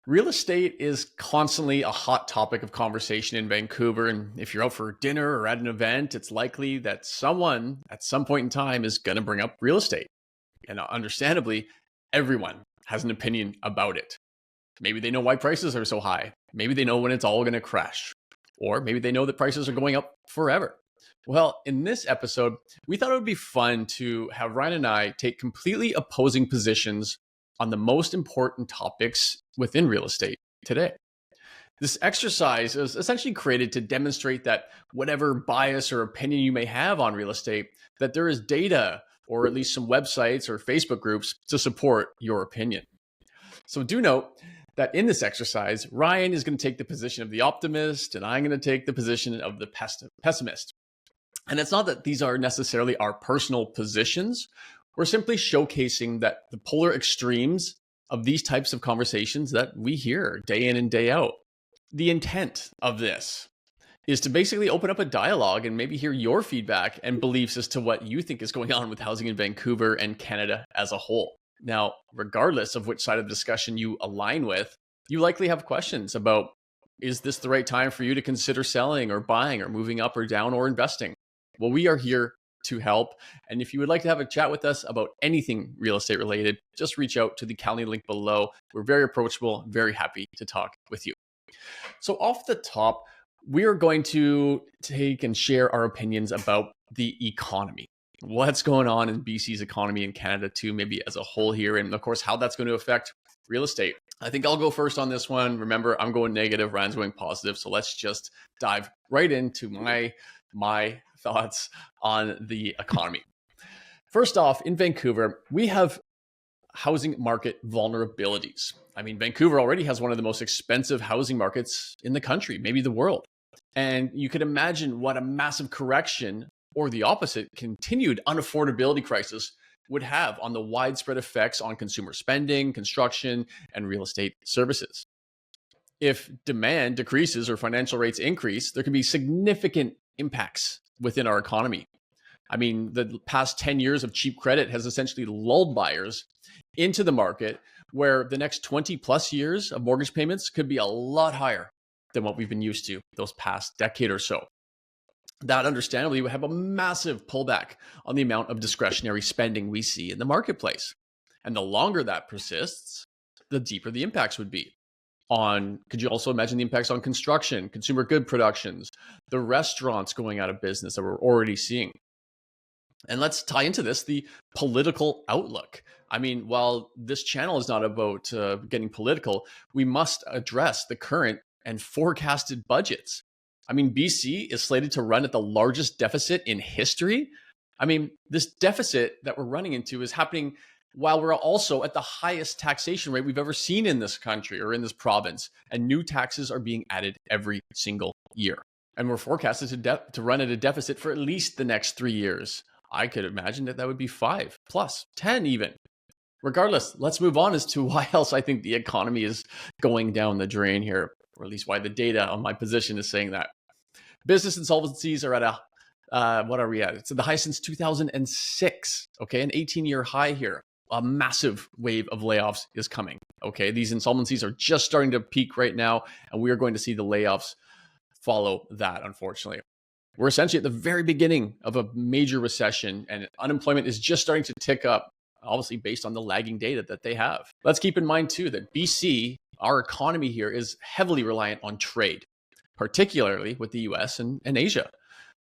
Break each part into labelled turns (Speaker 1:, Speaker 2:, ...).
Speaker 1: Real estate is constantly a hot topic of conversation in Vancouver. And if you're out for dinner or at an event, it's likely that someone at some point in time is going to bring up real estate. And understandably, everyone has an opinion about it. Maybe they know why prices are so high. Maybe they know when it's all going to crash. Or maybe they know that prices are going up forever. Well, in this episode, we thought it would be fun to have Ryan and I take completely opposing positions on the most important topics within real estate today. This exercise is essentially created to demonstrate that whatever bias or opinion you may have on real estate, that there is data or at least some websites or Facebook groups to support your opinion. So do note that in this exercise, Ryan is going to take the position of the optimist and I'm going to take the position of the pessimist. And it's not that these are necessarily our personal positions. We're simply showcasing that the polar extremes of these types of conversations that we hear day in and day out. The intent of this is to basically open up a dialogue and maybe hear your feedback and beliefs as to what you think is going on with housing in Vancouver and Canada as a whole. Now, regardless of which side of the discussion you align with, you likely have questions about, is this the right time for you to consider selling or buying or moving up or down or investing? Well, we are here to help. And if you would like to have a chat with us about anything real estate related, just reach out to the Calendly link below. We're very approachable, very happy to talk with you. So off the top, we are going to take and share our opinions about the economy. What's going on in BC's economy and Canada too, maybe as a whole here, and of course, how that's going to affect real estate. I think I'll go first on this one. Remember, I'm going negative, Ryan's going positive. So let's just dive right into my thoughts on the economy. First off, in Vancouver, we have housing market vulnerabilities. I mean, Vancouver already has one of the most expensive housing markets in the country, maybe the world. And you could imagine what a massive correction or the opposite, continued unaffordability crisis would have on the widespread effects on consumer spending, construction, and real estate services. If demand decreases or financial rates increase, there can be significant impacts within our economy. I mean, the past 10 years of cheap credit has essentially lulled buyers into the market where the next 20 plus years of mortgage payments could be a lot higher than what we've been used to those past decade or so. That understandably would have a massive pullback on the amount of discretionary spending we see in the marketplace. And the longer that persists, the deeper the impacts would be. Could you also imagine the impacts on construction, consumer good productions, the restaurants going out of business that we're already seeing? And let's tie into this the political outlook. I mean, while this channel is not about getting political, we must address the current and forecasted budgets. I mean, BC is slated to run at the largest deficit in history. I mean, this deficit that we're running into is happening while we're also at the highest taxation rate we've ever seen in this country or in this province. And new taxes are being added every single year. And we're forecasted to run at a deficit for at least the next 3 years. I could imagine that would be 5 plus 10 even. Regardless, let's move on as to why else I think the economy is going down the drain here, or at least why the data on my position is saying that. Business insolvencies are at what are we at? It's at the high since 2006, okay? An 18-year high here. A massive wave of layoffs is coming, okay? These insolvencies are just starting to peak right now, and we are going to see the layoffs follow that, unfortunately. We're essentially at the very beginning of a major recession, and unemployment is just starting to tick up, obviously based on the lagging data that they have. Let's keep in mind too that BC, our economy here, is heavily reliant on trade, particularly with the US and Asia.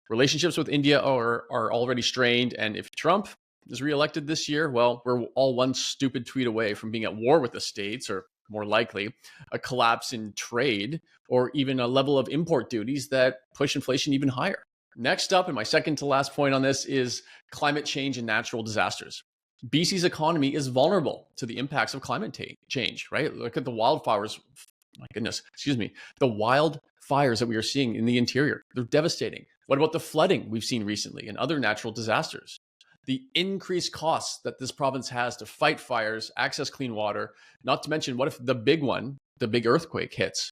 Speaker 1: Relationships with India are already strained. And if Trump is reelected this year, well, we're all one stupid tweet away from being at war with the States, or more likely, a collapse in trade, or even a level of import duties that push inflation even higher. Next up, and my second to last point on this, is climate change and natural disasters. BC's economy is vulnerable to the impacts of climate change, right? Look at the wildfires. My goodness, the wildfires that we are seeing in the interior. They're devastating. What about the flooding we've seen recently and other natural disasters? The increased costs that this province has to fight fires, access clean water, not to mention, what if the big earthquake hits,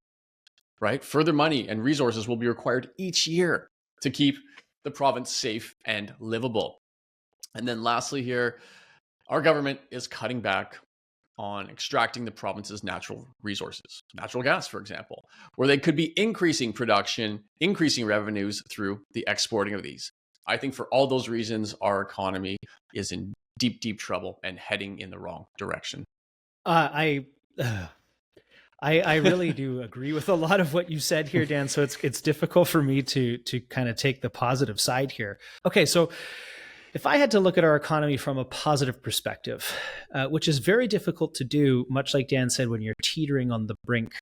Speaker 1: right? Further money and resources will be required each year to keep the province safe and livable. And then lastly here, our government is cutting back on extracting the province's natural resources, natural gas, for example, where they could be increasing production, increasing revenues through the exporting of these. I think for all those reasons, our economy is in deep, deep trouble and heading in the wrong direction.
Speaker 2: I really do agree with a lot of what you said here, Dan. So it's difficult for me to kind of take the positive side here. Okay, so if I had to look at our economy from a positive perspective, which is very difficult to do, much like Dan said, when you're teetering on the brink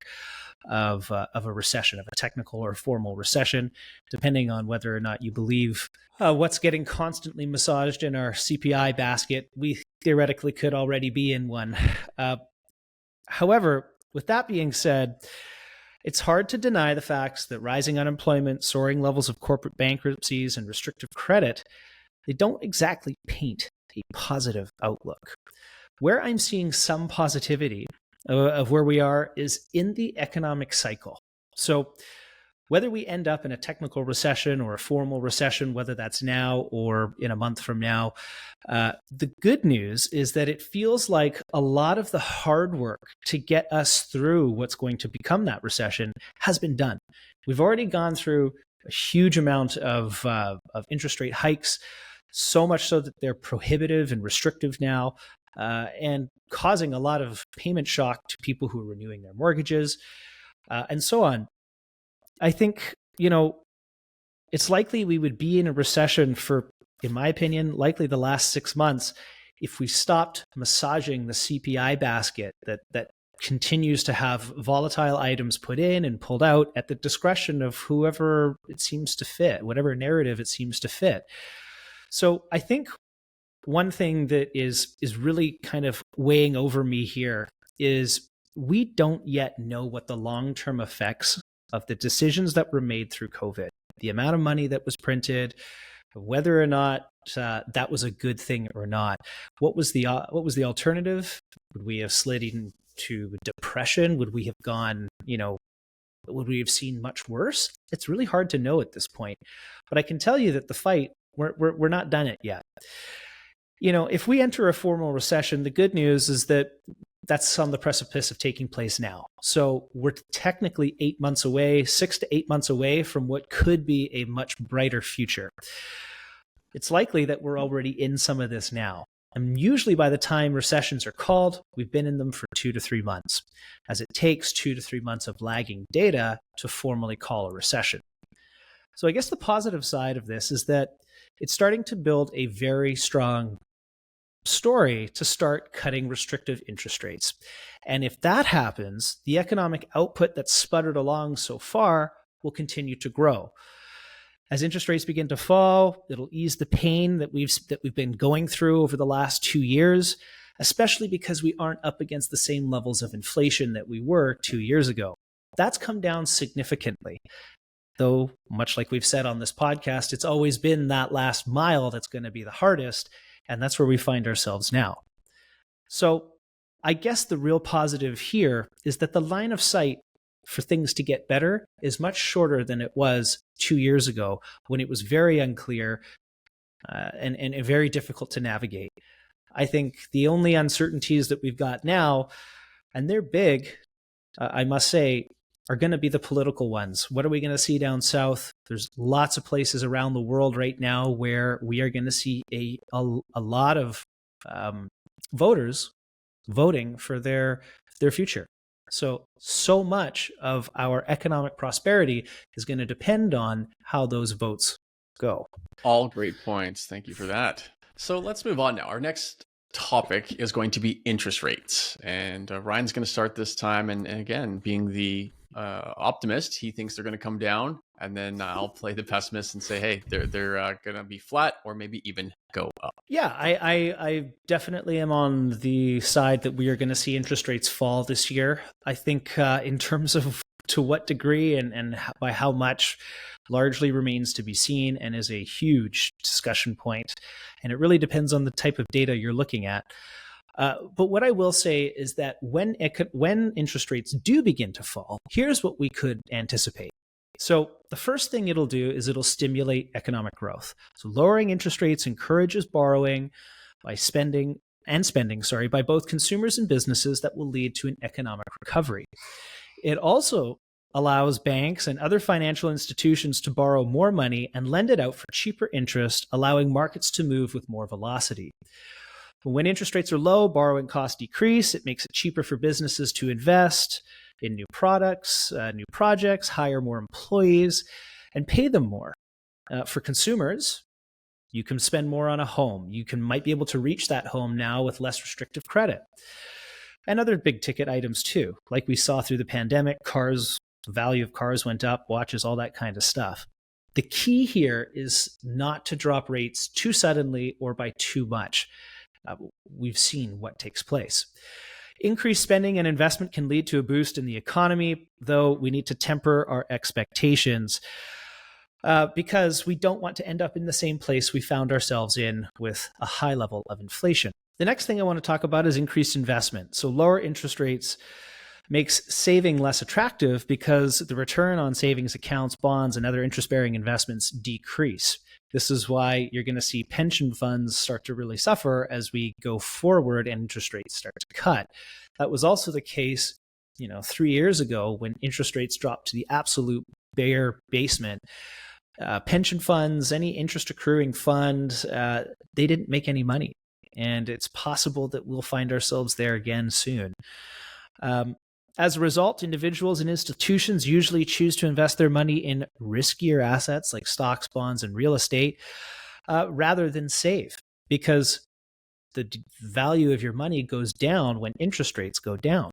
Speaker 2: of a recession, of a technical or formal recession, depending on whether or not you believe what's getting constantly massaged in our CPI basket, we theoretically could already be in one. However, with that being said, it's hard to deny the facts that rising unemployment, soaring levels of corporate bankruptcies, and restrictive credit, they don't exactly paint a positive outlook. Where I'm seeing some positivity of where we are is in the economic cycle. So whether we end up in a technical recession or a formal recession, whether that's now or in a month from now, the good news is that it feels like a lot of the hard work to get us through what's going to become that recession has been done. We've already gone through a huge amount of interest rate hikes, so much so that they're prohibitive and restrictive now, and causing a lot of payment shock to people who are renewing their mortgages, and so on. I think, it's likely we would be in a recession for, in my opinion, likely the last 6 months if we stopped massaging the CPI basket that continues to have volatile items put in and pulled out at the discretion of whoever it seems to fit, whatever narrative it seems to fit. So I think one thing that is really kind of weighing over me here is we don't yet know what the long-term effects of the decisions that were made through COVID, the amount of money that was printed, whether or not that was a good thing or not. What was the alternative? Would we have slid into depression? Would we have gone, would we have seen much worse? It's really hard to know at this point. But I can tell you that the fight, we're not done it yet. If we enter a formal recession, the good news is that that's on the precipice of taking place now. So we're technically 8 months away, 6 to 8 months away from what could be a much brighter future. It's likely that we're already in some of this now. And usually by the time recessions are called, we've been in them for 2 to 3 months, as it takes 2 to 3 months of lagging data to formally call a recession. So I guess the positive side of this is that it's starting to build a very strong story to start cutting restrictive interest rates. And if that happens, the economic output that's sputtered along so far will continue to grow. As interest rates begin to fall, it'll ease the pain that we've been going through over the last 2 years, especially because we aren't up against the same levels of inflation that we were 2 years ago. That's come down significantly. Though, much like we've said on this podcast, it's always been that last mile that's going to be the hardest, and that's where we find ourselves now. So I guess the real positive here is that the line of sight for things to get better is much shorter than it was 2 years ago, when it was very unclear and very difficult to navigate. I think the only uncertainties that we've got now, and they're big, I must say, are going to be the political ones. What are we going to see down south? There's lots of places around the world right now where we are going to see a lot of voters voting for their future. So much of our economic prosperity is going to depend on how those votes go.
Speaker 1: All great points. Thank you for that. So let's move on now. Our next topic is going to be interest rates. And Ryan's going to start this time. And again, being the optimist, he thinks they're going to come down. And then I'll play the pessimist and say, hey, they're going to be flat or maybe even go up.
Speaker 2: Yeah, I definitely am on the side that we are going to see interest rates fall this year. I think in terms of to what degree and by how much largely remains to be seen and is a huge discussion point. And it really depends on the type of data you're looking at. But what I will say is that when interest rates do begin to fall, here's what we could anticipate. So the first thing it'll do is it'll stimulate economic growth. So lowering interest rates encourages borrowing by spending spending, by both consumers and businesses that will lead to an economic recovery. It also allows banks and other financial institutions to borrow more money and lend it out for cheaper interest, allowing markets to move with more velocity. When interest rates are low, borrowing costs decrease. It makes it cheaper for businesses to invest in new products, new projects, hire more employees, and pay them more. For consumers, you can spend more on a home. You might be able to reach that home now with less restrictive credit. And other big ticket items too, like we saw through the pandemic, cars, the value of cars went up, watches, all that kind of stuff. The key here is not to drop rates too suddenly or by too much. We've seen what takes place. Increased spending and investment can lead to a boost in the economy, though we need to temper our expectations because we don't want to end up in the same place we found ourselves in with a high level of inflation. The next thing I want to talk about is increased investment. So lower interest rates makes saving less attractive because the return on savings accounts, bonds, and other interest-bearing investments decrease. This is why you're going to see pension funds start to really suffer as we go forward and interest rates start to cut. That was also the case, 3 years ago when interest rates dropped to the absolute bare basement. Pension funds, any interest accruing fund, they didn't make any money. And it's possible that we'll find ourselves there again soon. As a result, individuals and institutions usually choose to invest their money in riskier assets like stocks, bonds, and real estate rather than save, because the value of your money goes down when interest rates go down.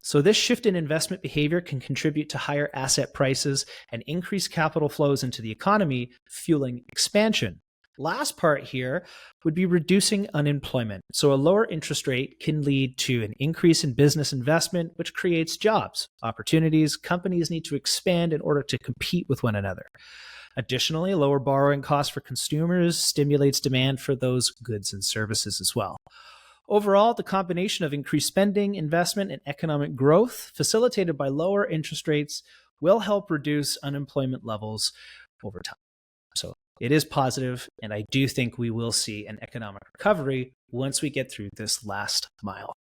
Speaker 2: So this shift in investment behavior can contribute to higher asset prices and increase capital flows into the economy, fueling expansion. Last part here would be reducing unemployment. So a lower interest rate can lead to an increase in business investment, which creates jobs, opportunities. Companies need to expand in order to compete with one another. Additionally, lower borrowing costs for consumers stimulates demand for those goods and services as well. Overall, the combination of increased spending, investment, and economic growth facilitated by lower interest rates will help reduce unemployment levels over time. So it is positive, and I do think we will see an economic recovery once we get through this last mile.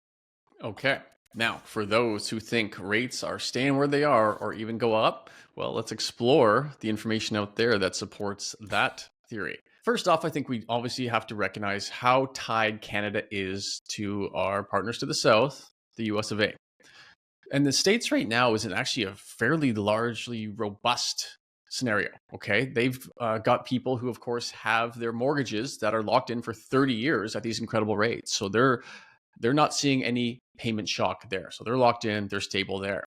Speaker 1: Okay. Now, for those who think rates are staying where they are or even go up, well, let's explore the information out there that supports that theory. First off, I think we obviously have to recognize how tied Canada is to our partners to the south, the US of A. And the States right now is actually a fairly largely robust scenario. Okay. They've got people who, of course, have their mortgages that are locked in for 30 years at these incredible rates. So they're not seeing any payment shock there. So they're locked in, they're stable there.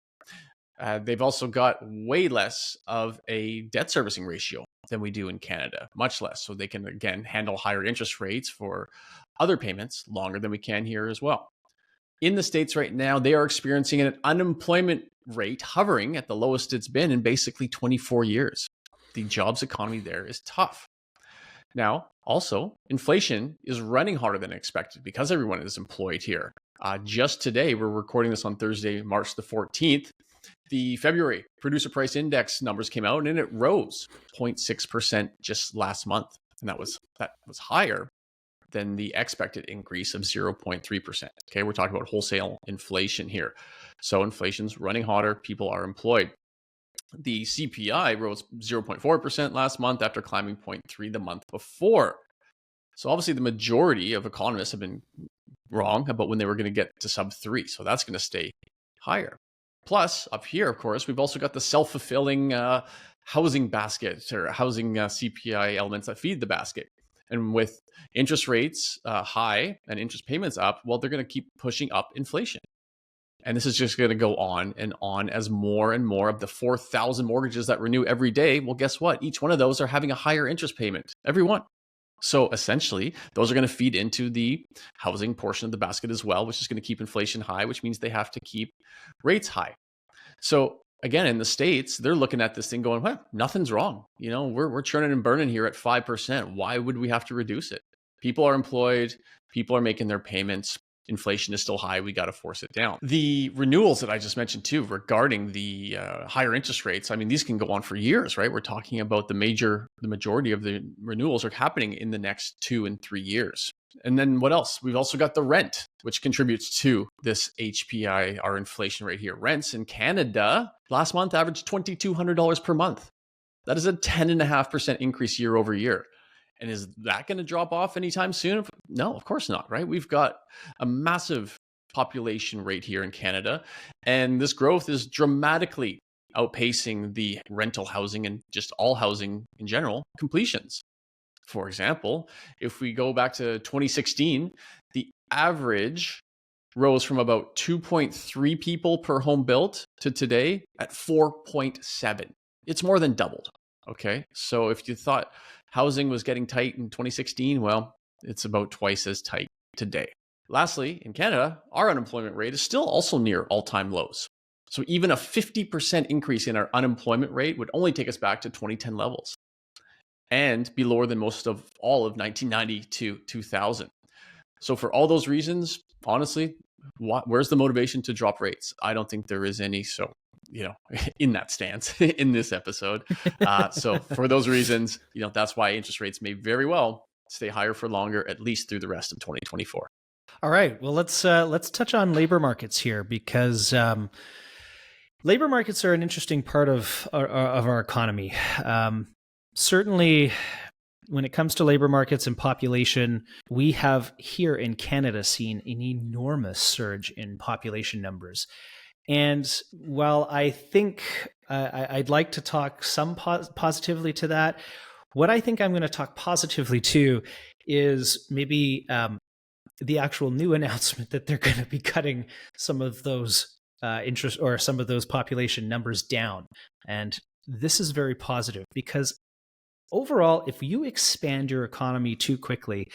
Speaker 1: They've also got way less of a debt servicing ratio than we do in Canada, much less. So they can, again, handle higher interest rates for other payments longer than we can here as well. In the States right now, they are experiencing an unemployment rate hovering at the lowest it's been in basically 24 years. The jobs economy there is tough. Now, also, inflation is running harder than expected because everyone is employed here. Just today, we're recording this on Thursday, March the 14th. The February producer price index numbers came out and it rose 0.6% just last month. And that was higher than the expected increase of 0.3%. Okay, we're talking about wholesale inflation here. So inflation's running hotter, people are employed. The CPI rose 0.4% last month after climbing 0.3% the month before. So obviously the majority of economists have been wrong about when they were going to get to sub 3. So that's going to stay higher. Plus, up here, of course, we've also got the self-fulfilling housing basket or housing CPI elements that feed the basket. And with interest rates high and interest payments up, well, they're going to keep pushing up inflation. And this is just going to go on and on as more and more of the 4,000 mortgages that renew every day. Well, guess what? Each one of those are having a higher interest payment, every one. So essentially, those are going to feed into the housing portion of the basket as well, which is going to keep inflation high, which means they have to keep rates high. So again, in the States, they're looking at this thing going, well, nothing's wrong. We're churning and burning here at 5%. Why would we have to reduce it? People are employed. People are making their payments. Inflation is still high. We got to force it down. The renewals that I just mentioned too, regarding the higher interest rates, I mean, these can go on for years, right? We're talking about the majority of the renewals are happening in the next 2 and 3 years. And then what else? We've also got the rent, which contributes to this HPI, our inflation rate here. Rents in Canada last month averaged $2,200 per month. That is a 10.5% increase year over year. And is that going to drop off anytime soon? No, of course not, right? We've got a massive population rate here in Canada, and this growth is dramatically outpacing the rental housing and just all housing in general completions. For example, if we go back to 2016, the average rose from about 2.3 people per home built to today at 4.7. It's more than doubled. Okay. So if you thought housing was getting tight in 2016, well, it's about twice as tight today. Lastly, in Canada, our unemployment rate is still also near all-time lows. So even a 50% increase in our unemployment rate would only take us back to 2010 levels and be lower than most of all of 1990 to 2000. So for all those reasons, honestly, where's the motivation to drop rates? I don't think there is any. So, in that stance in this episode. So for those reasons, that's why interest rates may very well stay higher for longer, at least through the rest of 2024.
Speaker 2: All right. Well, let's touch on labor markets here, because labor markets are an interesting part of our economy. Certainly, when it comes to labor markets and population, we have here in Canada seen an enormous surge in population numbers. And while I think I'd like to talk some positively to that, what I think I'm going to talk positively to is maybe the actual new announcement that they're going to be cutting some of those interest or some of those population numbers down. And this is very positive, because overall, if you expand your economy too quickly,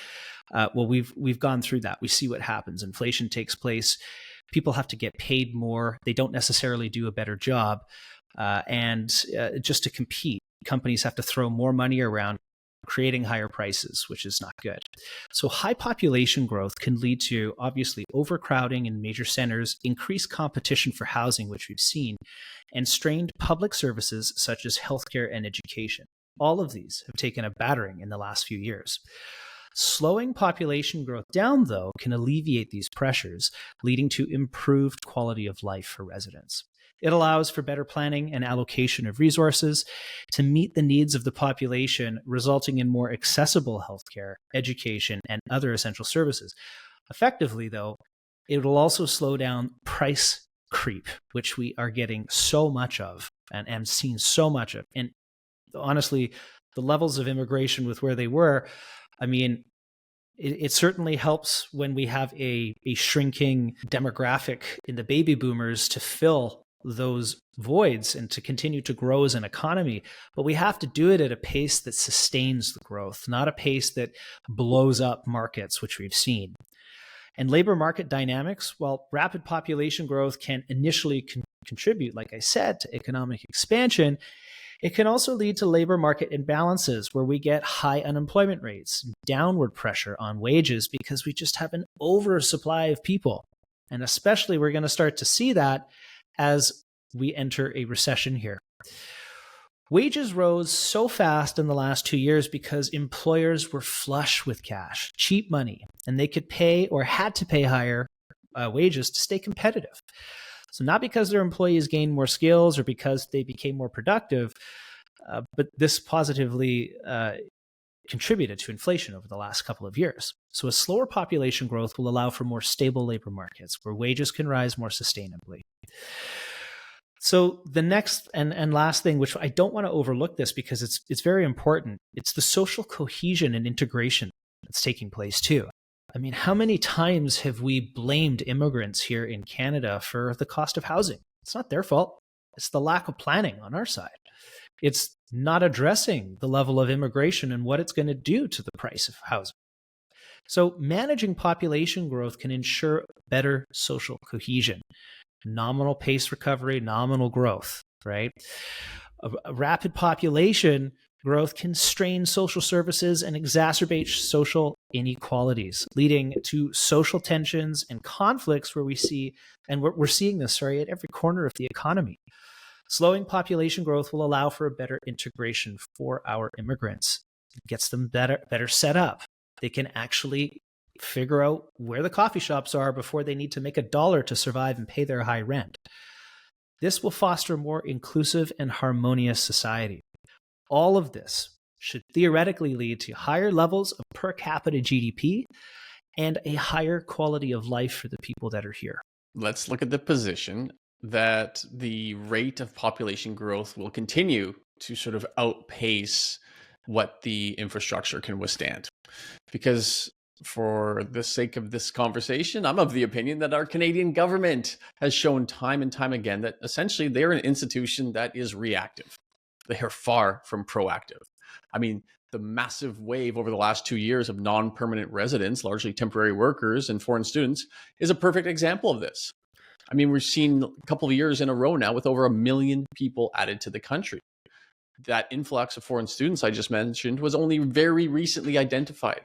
Speaker 2: we've gone through that. We see what happens. Inflation takes place. People have to get paid more. They don't necessarily do a better job. And just to compete, companies have to throw more money around, creating higher prices, which is not good. So high population growth can lead to, obviously, overcrowding in major centers, increased competition for housing, which we've seen, and strained public services such as healthcare and education. All of these have taken a battering in the last few years. Slowing population growth down, though, can alleviate these pressures, leading to improved quality of life for residents. It allows for better planning and allocation of resources to meet the needs of the population, resulting in more accessible healthcare, education, and other essential services. Effectively, though, it will also slow down price creep, which we are getting so much of and seen so much of. And honestly, the levels of immigration with where they were, I mean, it certainly helps when we have a shrinking demographic in the baby boomers to fill those voids and to continue to grow as an economy. But we have to do it at a pace that sustains the growth, not a pace that blows up markets, which we've seen. And labor market dynamics, while rapid population growth can initially contribute, like I said, to economic expansion, it can also lead to labor market imbalances where we get high unemployment rates, downward pressure on wages, because we just have an oversupply of people. And especially we're going to start to see that as we enter a recession here. Wages rose so fast in the last 2 years because employers were flush with cash, cheap money, and they could pay or had to pay higher wages to stay competitive. So not because their employees gained more skills or because they became more productive, but this positively contributed to inflation over the last couple of years. So a slower population growth will allow for more stable labor markets where wages can rise more sustainably. So the next and last thing, which I don't want to overlook this because it's very important, it's the social cohesion and integration that's taking place too. I mean, how many times have we blamed immigrants here in Canada for the cost of housing? It's not their fault. It's the lack of planning on our side. It's not addressing the level of immigration and what it's going to do to the price of housing. So managing population growth can ensure better social cohesion, nominal pace recovery, nominal growth, right? A rapid population growth can strain social services and exacerbate social inequalities, leading to social tensions and conflicts where we're seeing this, at every corner of the economy. Slowing population growth will allow for a better integration for our immigrants. It gets them better set up. They can actually figure out where the coffee shops are before they need to make $1 to survive and pay their high rent. This will foster a more inclusive and harmonious society. All of this should theoretically lead to higher levels of per capita GDP and a higher quality of life for the people that are here.
Speaker 1: Let's look at the position that the rate of population growth will continue to sort of outpace what the infrastructure can withstand. Because for the sake of this conversation, I'm of the opinion that our Canadian government has shown time and time again that essentially they're an institution that is reactive. They are far from proactive. I mean, the massive wave over the last 2 years of non-permanent residents, largely temporary workers and foreign students, is a perfect example of this. I mean, we've seen a couple of years in a row now with over 1 million people added to the country. That influx of foreign students I just mentioned was only very recently identified.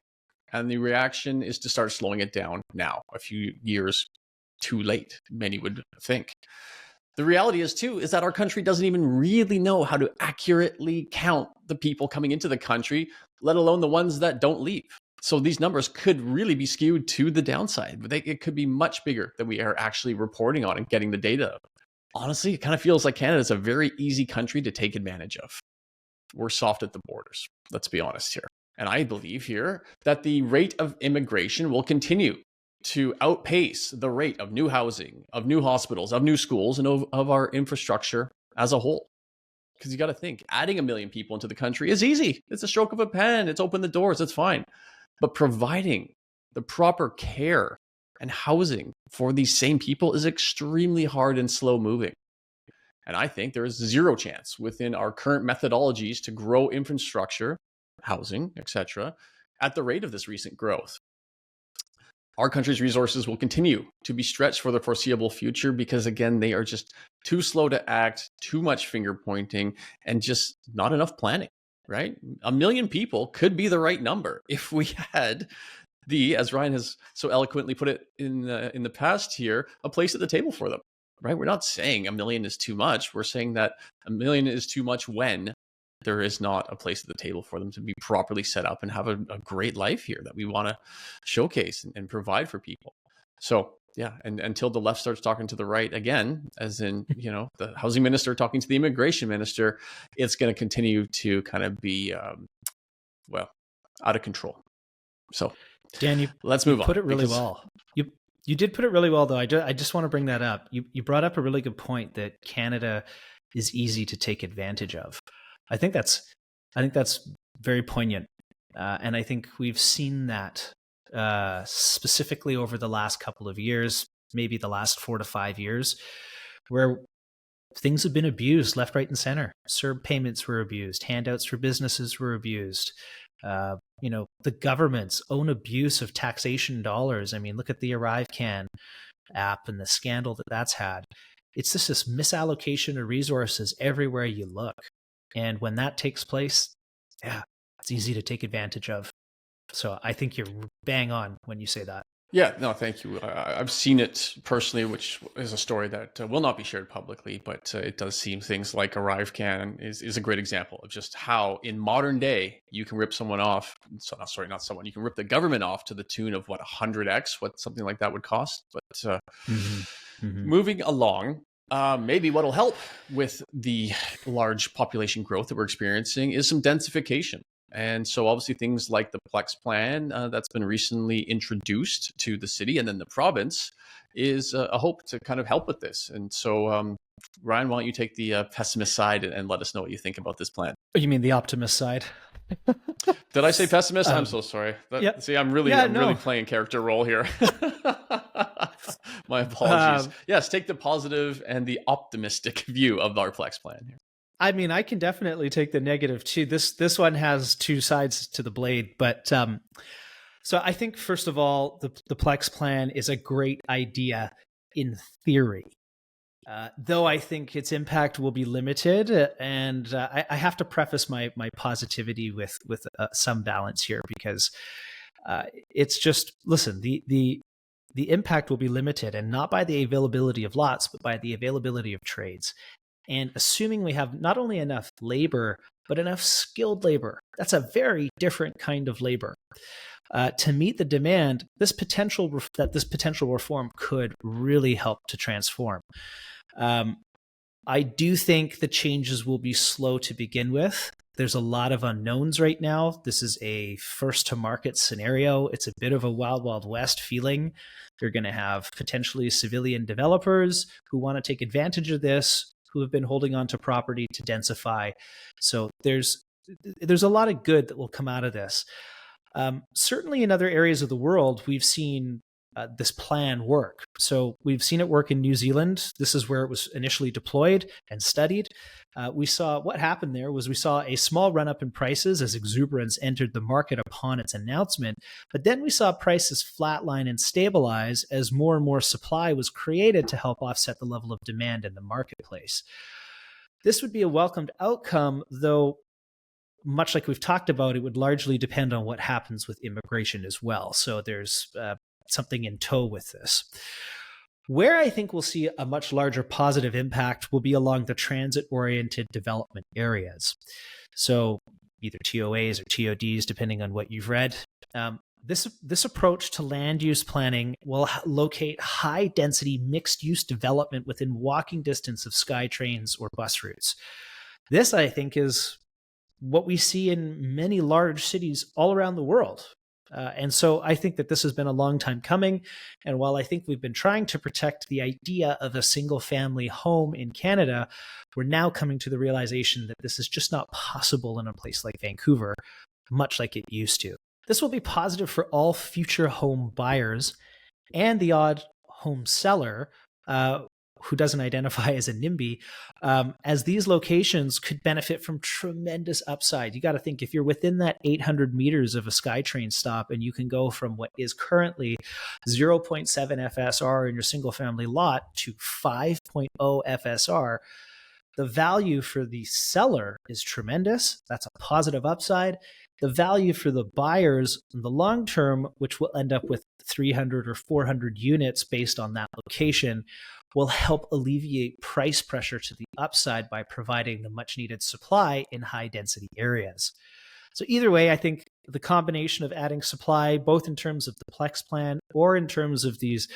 Speaker 1: And the reaction is to start slowing it down now, a few years too late, many would think. The reality is that our country doesn't even really know how to accurately count the people coming into the country, let alone the ones that don't leave. So these numbers could really be skewed to the downside, but it could be much bigger than we are actually reporting on and getting the data of. Honestly, it kind of feels like Canada is a very easy country to take advantage of. We're soft at the borders, let's be honest here. And I believe here that the rate of immigration will continue to outpace the rate of new housing, of new hospitals, of new schools, and of our infrastructure as a whole. Because you got to think, adding 1 million people into the country is easy. It's a stroke of a pen. It's opened the doors. It's fine. But providing the proper care and housing for these same people is extremely hard and slow moving. And I think there is zero chance within our current methodologies to grow infrastructure, housing, etc., at the rate of this recent growth. Our country's resources will continue to be stretched for the foreseeable future because, again, they are just too slow to act, too much finger pointing, and just not enough planning, right? 1 million people could be the right number if we had as Ryan has so eloquently put it in the past here, a place at the table for them, right? We're not saying 1 million is too much. We're saying that 1 million is too much when there is not a place at the table for them to be properly set up and have a great life here that we want to showcase and provide for people. So yeah, and until the left starts talking to the right again, as in, the housing minister talking to the immigration minister, it's going to continue to kind of be, out of control. So
Speaker 2: Dan,
Speaker 1: let's move on.
Speaker 2: You put it really well. You did put it really well, though. I just want to bring that up. You brought up a really good point that Canada is easy to take advantage of. I think that's very poignant, and I think we've seen that specifically over the last couple of years, maybe the last 4 to 5 years, where things have been abused left, right, and center. CERB payments were abused. Handouts for businesses were abused. The government's own abuse of taxation dollars. I mean, look at the ArriveCan app and the scandal that's had. It's just this misallocation of resources everywhere you look. And when that takes place, it's easy to take advantage of. So I think you're bang on when you say that.
Speaker 1: Yeah, no, thank you. I've seen it personally, which is a story that will not be shared publicly, but it does seem things like ArriveCan is a great example of just how in modern day you can rip someone off. So, not someone. You can rip the government off to the tune of 100x, what something like that would cost. But moving along. Maybe what'll help with the large population growth that we're experiencing is some densification. And so obviously things like the Plex plan that's been recently introduced to the city and then the province is a hope to kind of help with this. And so, Ryan, why don't you take the pessimist side and let us know what you think about this plan?
Speaker 2: You mean the optimist side?
Speaker 1: Did I say pessimist? I'm so sorry. See, I'm really playing character role here. My apologies. Yes, take the positive and the optimistic view of our Plex plan here.
Speaker 2: I mean, I can definitely take the negative too. This one has two sides to the blade, but so I think first of all, the Plex plan is a great idea in theory. Though I think its impact will be limited, and I have to preface my positivity with some balance here because it's just listen. The impact will be limited, and not by the availability of lots, but by the availability of trades. And assuming we have not only enough labor but enough skilled labor. That's a very different kind of labor. To meet the demand, this potential reform could really help to transform. I do think the changes will be slow to begin with. There's a lot of unknowns right now. This is a first to market scenario. It's a bit of a wild, wild west feeling. You're going to have potentially civilian developers who want to take advantage of this, who have been holding on to property to densify. So there's a lot of good that will come out of this. Certainly in other areas of the world, we've seen this plan work. So we've seen it work in New Zealand. This is where it was initially deployed and studied. We saw what happened there was we saw a small run up in prices as exuberance entered the market upon its announcement. But then we saw prices flatline and stabilize as more and more supply was created to help offset the level of demand in the marketplace. This would be a welcomed outcome, though much like we've talked about, it would largely depend on what happens with immigration as well. So there's something in tow with this. Where I think we'll see a much larger positive impact will be along the transit-oriented development areas. So either TOAs or TODs, depending on what you've read. This approach to land use planning will locate high-density mixed-use development within walking distance of SkyTrains or bus routes. This, I think, is what we see in many large cities all around the world. And so I think that this has been a long time coming. And while I think we've been trying to protect the idea of a single family home in Canada, we're now coming to the realization that this is just not possible in a place like Vancouver, much like it used to. This will be positive for all future home buyers and the odd home seller who doesn't identify as a NIMBY, as these locations could benefit from tremendous upside. You got to think, if you're within that 800 meters of a SkyTrain stop and you can go from what is currently 0.7 FSR in your single family lot to 5.0 FSR, the value for the seller is tremendous. That's a positive upside. The value for the buyers in the long term, which will end up with 300 or 400 units based on that location, will help alleviate price pressure to the upside by providing the much needed supply in high density areas. So either way, I think the combination of adding supply, both in terms of the Plex plan or in terms of these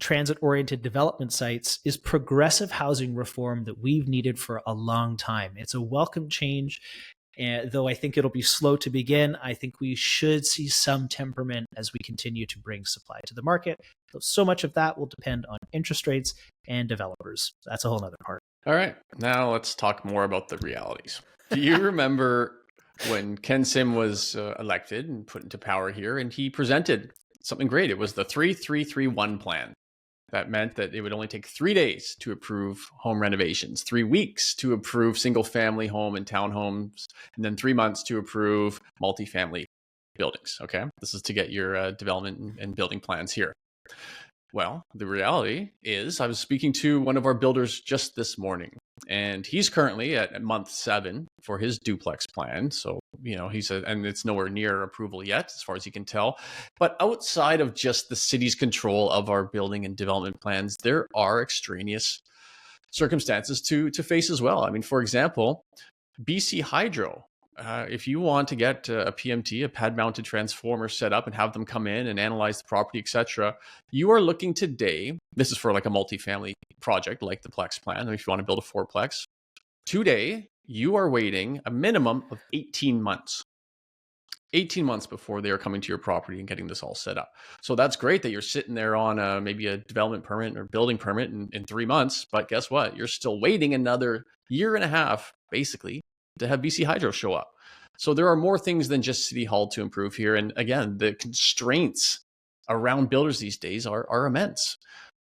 Speaker 2: transit-oriented development sites, is progressive housing reform that we've needed for a long time. It's a welcome change. And though I think it'll be slow to begin, I think we should see some temperament as we continue to bring supply to the market. So much of that will depend on interest rates and developers. That's a whole other part.
Speaker 1: All right. Now let's talk more about the realities. Do you remember when Ken Sim was elected and put into power here, and he presented something great? It was the 3331 plan. That meant that it would only take 3 days to approve home renovations, 3 weeks to approve single family home and townhomes, and then 3 months to approve multifamily buildings. Okay. This is to get your development and building plans here. Well, the reality is I was speaking to one of our builders just this morning, and he's currently at month 7 for his duplex plan. So, and it's nowhere near approval yet, as far as he can tell. But outside of just the city's control of our building and development plans, there are extraneous circumstances to face as well. I mean, for example, BC Hydro. If you want to get a PMT, a pad-mounted transformer set up and have them come in and analyze the property, etc., you are looking today, this is for like a multifamily project like the Plex plan, if you want to build a 4-plex, today you are waiting a minimum of 18 months. 18 months before they are coming to your property and getting this all set up. So that's great that you're sitting there on maybe a development permit or building permit in 3 months, but guess what? You're still waiting another year and a half, basically, to have BC Hydro show up. So there are more things than just City Hall to improve here. And again, the constraints around builders these days are immense.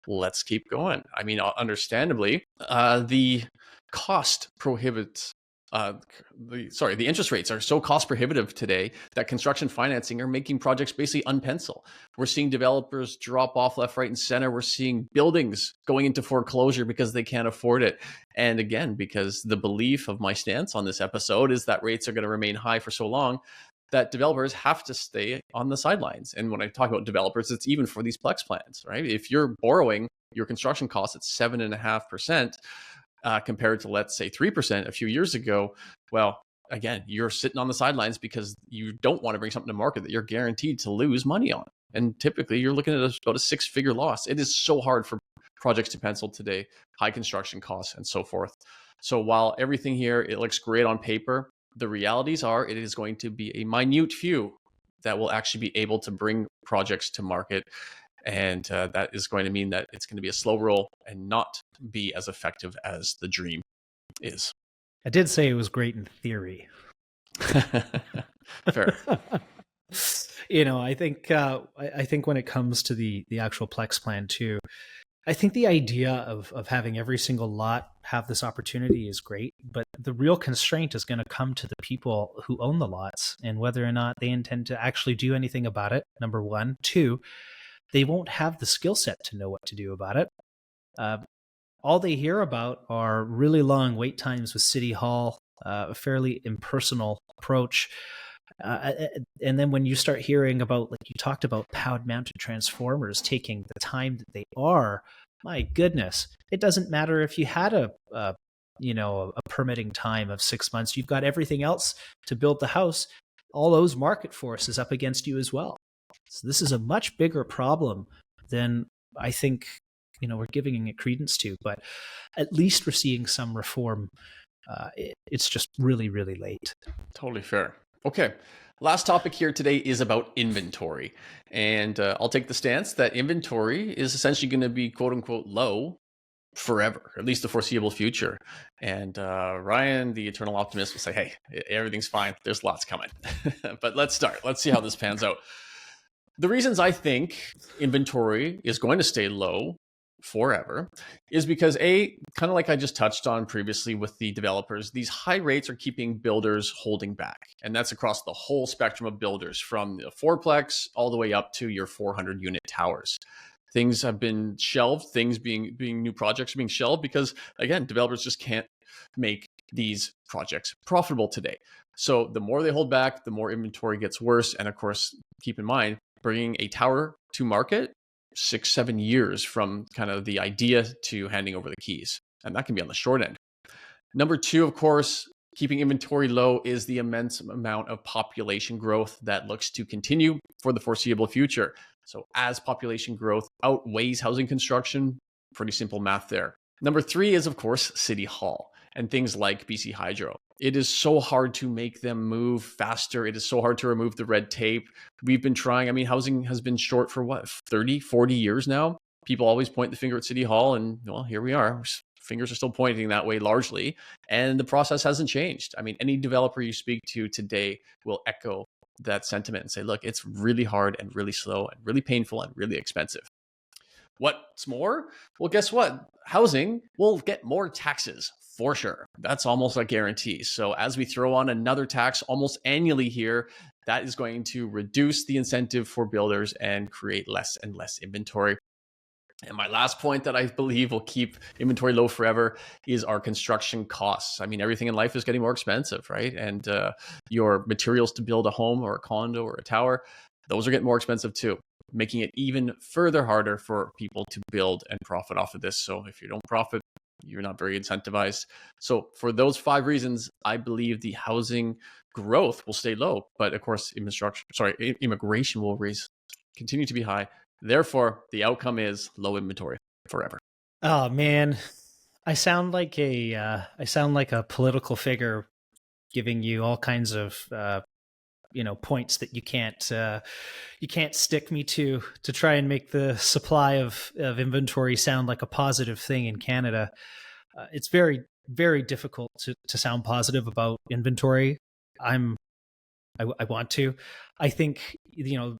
Speaker 1: Let's keep going. I mean, understandably, the cost prohibits the interest rates are so cost prohibitive today that construction financing are making projects basically unpencil. We're seeing developers drop off left, right, and center. We're seeing buildings going into foreclosure because they can't afford it. And again, because the belief of my stance on this episode is that rates are going to remain high for so long that developers have to stay on the sidelines. And when I talk about developers, it's even for these Plex plans, right? If you're borrowing your construction costs at 7.5%, compared to, let's say, 3% a few years ago, well, again, you're sitting on the sidelines because you don't want to bring something to market that you're guaranteed to lose money on. And typically you're looking at about a 6-figure loss. It is so hard for projects to pencil today, high construction costs and so forth. So while everything here, it looks great on paper, the realities are it is going to be a minute few that will actually be able to bring projects to market. And that is going to mean that it's going to be a slow roll and not be as effective as the dream is.
Speaker 2: I did say it was great in theory.
Speaker 1: Fair.
Speaker 2: I think when it comes to the actual Plex plan too, I think the idea of having every single lot have this opportunity is great, but the real constraint is going to come to the people who own the lots and whether or not they intend to actually do anything about it, number one. Two, they won't have the skill set to know what to do about it. All they hear about are really long wait times with City Hall, a fairly impersonal approach. And then when you start hearing about, like you talked about, pound-mounted transformers taking the time that they are, my goodness, it doesn't matter if you had a permitting time of 6 months. You've got everything else to build the house. All those market forces up against you as well. So this is a much bigger problem than I think we're giving it credence to. But at least we're seeing some reform. It's just really, really late.
Speaker 1: Totally fair. Okay. Last topic here today is about inventory. And I'll take the stance that inventory is essentially going to be quote unquote low forever, at least the foreseeable future. And Ryan, the eternal optimist, will say, hey, everything's fine. There's lots coming. But let's start. Let's see how this pans out. The reasons I think inventory is going to stay low forever is because kind of like I just touched on previously with the developers, these high rates are keeping builders holding back. And that's across the whole spectrum of builders, from the fourplex all the way up to your 400 unit towers. Things have been shelved, things being new projects are being shelved because, again, developers just can't make these projects profitable today. So the more they hold back, the more inventory gets worse. And of course, keep in mind, bringing a tower to market 6-7 years from kind of the idea to handing over the keys. And that can be on the short end. Number two, of course, keeping inventory low is the immense amount of population growth that looks to continue for the foreseeable future. So as population growth outweighs housing construction, pretty simple math there. Number three is, of course, City Hall and things like BC Hydro. It is so hard to make them move faster. It is so hard to remove the red tape. We've been trying. I mean, housing has been short for 30, 40 years now. People always point the finger at City Hall, and well, here we are. Fingers are still pointing that way largely, and the process hasn't changed. I mean, any developer you speak to today will echo that sentiment and say, look, it's really hard and really slow and really painful and really expensive. What's more? Well, guess what? Housing will get more taxes for sure. That's almost a guarantee. So as we throw on another tax almost annually here, that is going to reduce the incentive for builders and create less and less inventory. And my last point that I believe will keep inventory low forever is our construction costs. I mean, everything in life is getting more expensive, right? And your materials to build a home or a condo or a tower, those are getting more expensive too, making it even further harder for people to build and profit off of this. So if you don't profit, you're not very incentivized. So for those 5 reasons, I believe the housing growth will stay low. But of course, immigration will continue to be high. Therefore, the outcome is low inventory forever.
Speaker 2: Oh man, I sound like a political figure giving you all kinds of points that you can't stick me to try and make the supply of inventory sound like a positive thing in Canada. It's very, very difficult to sound positive about inventory. I want to. I think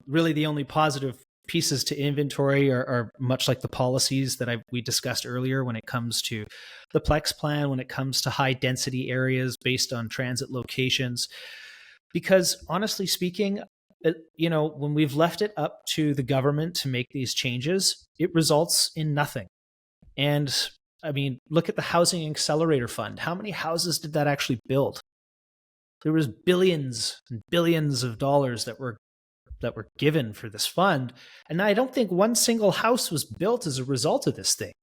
Speaker 2: really the only positive pieces to inventory are much like the policies that we discussed earlier when it comes to the Plex plan, when it comes to high density areas based on transit locations. Because honestly speaking, when we've left it up to the government to make these changes, it results in nothing. And I mean, look at the Housing Accelerator Fund. How many houses did that actually build? There was billions and billions of dollars that were given for this fund. And I don't think one single house was built as a result of this thing.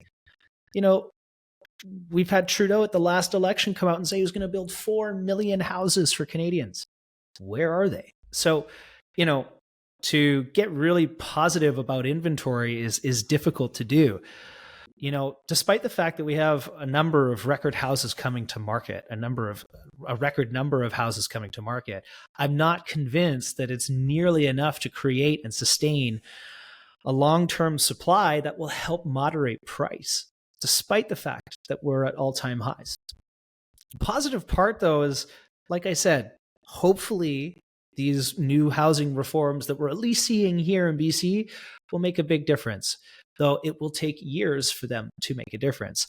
Speaker 2: We've had Trudeau at the last election come out and say he was going to build 4 million houses for Canadians. Where are they? So, to get really positive about inventory is difficult to do. Despite the fact that we have a number of record houses coming to market, a record number of houses coming to market, I'm not convinced that it's nearly enough to create and sustain a long-term supply that will help moderate price, despite the fact that we're at all-time highs. The positive part, though, is, like I said, hopefully these new housing reforms that we're at least seeing here in BC will make a big difference, though it will take years for them to make a difference.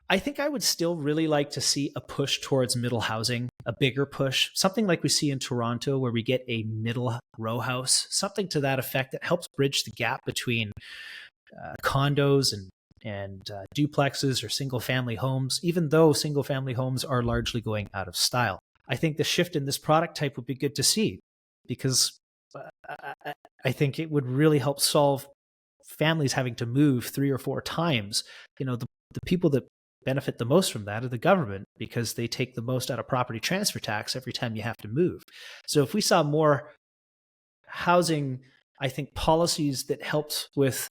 Speaker 2: I think I would still really like to see a push towards middle housing, a bigger push, something like we see in Toronto where we get a middle row house, something to that effect that helps bridge the gap between condos and duplexes or single family homes, even though single family homes are largely going out of style. I think the shift in this product type would be good to see, because I think it would really help solve families having to move 3 or 4 times. The people that benefit the most from that are the government, because they take the most out of property transfer tax every time you have to move. So if we saw more housing, I think, policies that helped with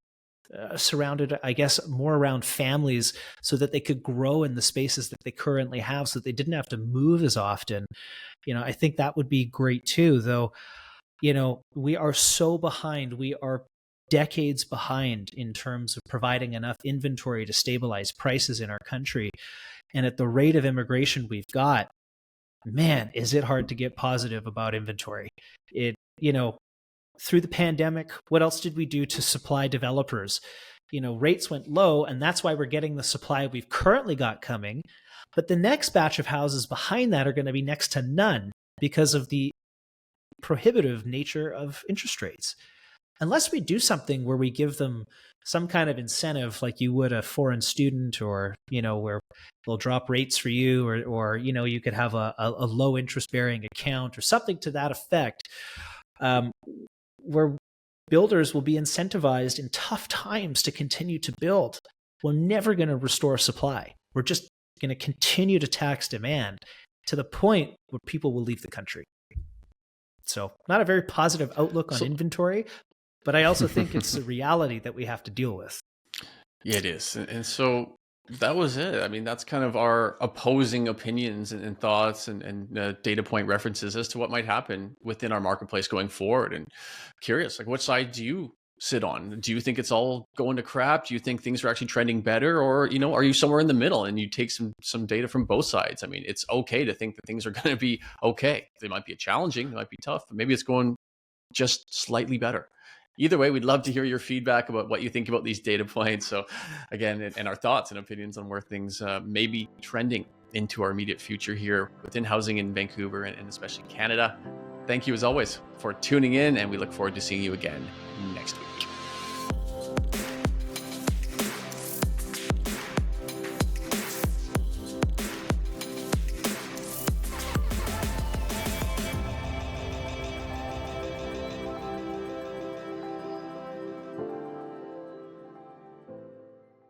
Speaker 2: surrounded, I guess, more around families so that they could grow in the spaces that they currently have, so that they didn't have to move as often. I think that would be great too, though. We are so behind. We are decades behind in terms of providing enough inventory to stabilize prices in our country. And at the rate of immigration we've got, man, is it hard to get positive about inventory. Through the pandemic, what else did we do to supply developers? Rates went low, and that's why we're getting the supply we've currently got coming. But the next batch of houses behind that are going to be next to none because of the prohibitive nature of interest rates. Unless we do something where we give them some kind of incentive, like you would a foreign student, or, where they'll drop rates for you, or you could have a low interest bearing account or something to that effect, where builders will be incentivized in tough times to continue to build. We're never going to restore supply. We're just going to continue to tax demand to the point where people will leave the country. So not a very positive outlook on inventory, but I also think it's a reality that we have to deal with.
Speaker 1: Yeah, it is. And so that was it. I mean, that's kind of our opposing opinions and thoughts and data point references as to what might happen within our marketplace going forward. And curious, like, what side do you sit on? Do you think it's all going to crap? Do you think things are actually trending better? Or, are you somewhere in the middle and you take some data from both sides? I mean, it's okay to think that things are going to be okay. They might be challenging, they might be tough, but maybe it's going just slightly better. Either way, we'd love to hear your feedback about what you think about these data points. So again, and our thoughts and opinions on where things may be trending into our immediate future here within housing in Vancouver and especially Canada. Thank you as always for tuning in, and we look forward to seeing you again next week.